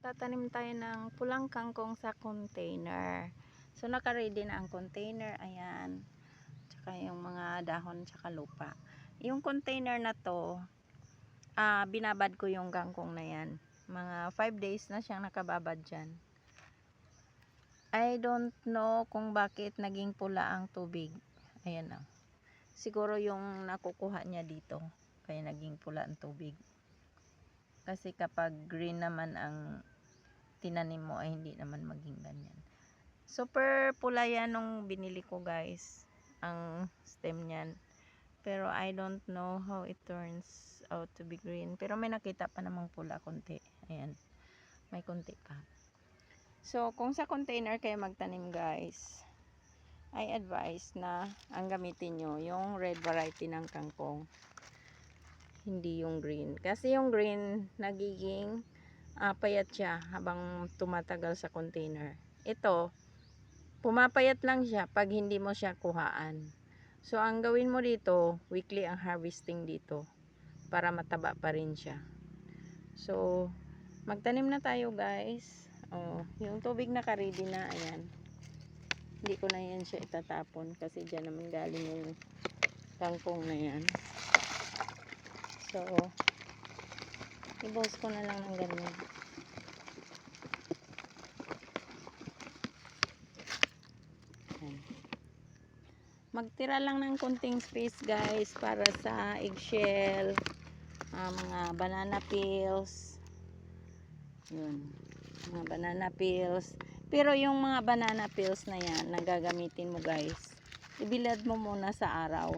Tatanim tayo ng pulang kangkong sa container. So naka-ready na ang container, ayan. Tsaka yung mga dahon tsaka lupa. Yung container na to, binabad ko yung kangkong na yan. Mga 5 days na siyang nakababad dyan. I don't know kung bakit naging pula ang tubig. Ayan na. Siguro yung nakukuha niya dito, kaya naging pula ang tubig. Kasi kapag green naman ang tinanim mo ay hindi naman maging ganyan. Super pula yan nung binili ko guys, ang stem niyan. Pero I don't know how it turns out to be green. Pero may nakita pa namang pula konti. Ayan, may konti pa. So kung sa container kayo magtanim guys, I advise na ang gamitin nyo yung red variety ng kangkong, hindi yung green. Kasi yung green nagiging payat siya habang tumatagal sa container. Ito, pumapayat lang siya pag hindi mo siya kuhaan. So ang gawin mo dito, weekly ang harvesting dito para mataba pa rin siya. So magtanim na tayo guys. Yung tubig naka-ready na, ayan. Hindi ko na yan siya itatapon kasi dyan naman galing yung kangkong na yan. So i-boss ko na lang ng ganyan. Magtira lang ng konting space guys para sa eggshell, mga banana peels, yun, mga banana peels. Pero yung mga banana peels na yan na gagamitin mo guys, ibilad mo muna sa araw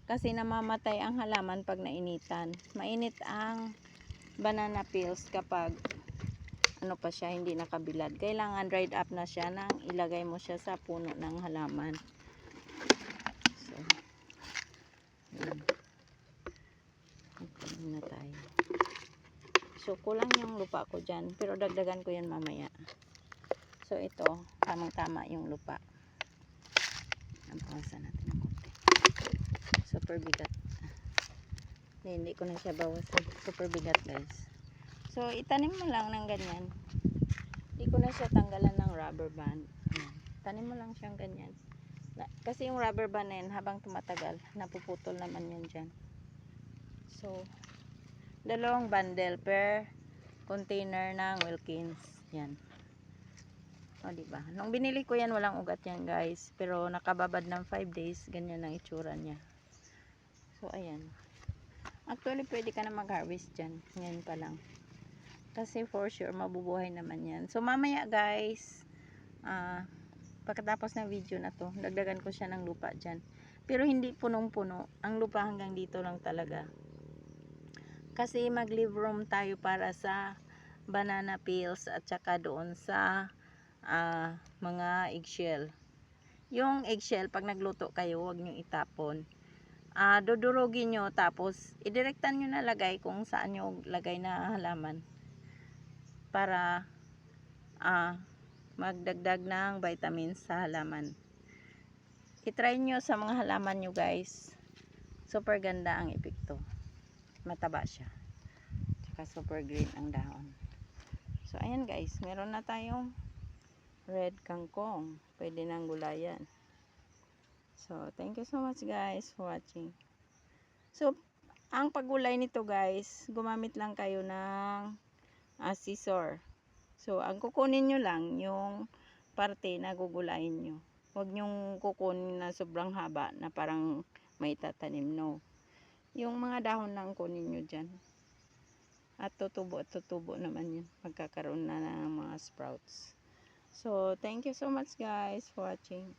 kasi namamatay ang halaman pag nainitan. Mainit ang banana peels kapag ano pa siya, hindi nakabilad. Kailangan dried up na siya nang ilagay mo siya sa puno ng halaman. Na tayo. So kulang yung lupa ko dyan, pero dagdagan ko yan mamaya. So ito, tamang tama yung lupa. Bawasan natin ng konti. Super bigat. Hindi ko na siya bawasan. Super bigat guys. So itanim mo lang ng ganyan. Hindi ko na siya tanggalan ng rubber band. Tanim mo lang siyang ganyan. Kasi yung rubber band na yan, habang tumatagal, napuputol naman yan dyan. So 2 bundle per container ng Wilkins. Yan. O diba? Nung binili ko yan, walang ugat yan guys. Pero nakababad ng 5 days, ganyan ang itsura niya. So ayan. Actually, pwede ka na mag-harvest dyan. Ngayon pa lang. Kasi for sure, mabubuhay naman yan. So mamaya guys, pagkatapos ng video na to, dagdagan ko siya ng lupa dyan. Pero hindi punong-puno. Ang lupa hanggang dito lang talaga. Kasi mag-leave room tayo para sa banana peels at saka doon sa mga eggshell. Yung eggshell, pag nagluto kayo, huwag nyo itapon. Dudurugin nyo, tapos idirektan nyo na lagay kung saan nyo lagay na halaman. Para magdagdag ng vitamins sa halaman. I-try nyo sa mga halaman nyo guys. Super ganda ang epekto. Mataba siya. Tsaka super green ang dahon. So ayan guys, meron na tayong red kangkong. Pwede nang gulayan. So thank you so much guys for watching. So ang paggulay nito guys, gumamit lang kayo ng scissor. So ang kukunin nyo lang yung parte na gugulayin nyo. Huwag nyong kukunin na sobrang haba na parang may tatanim, no. Yung mga dahon lang kunin nyo dyan. At tutubo naman yun. Magkakaroon na ng mga sprouts. So, thank you so much guys for watching.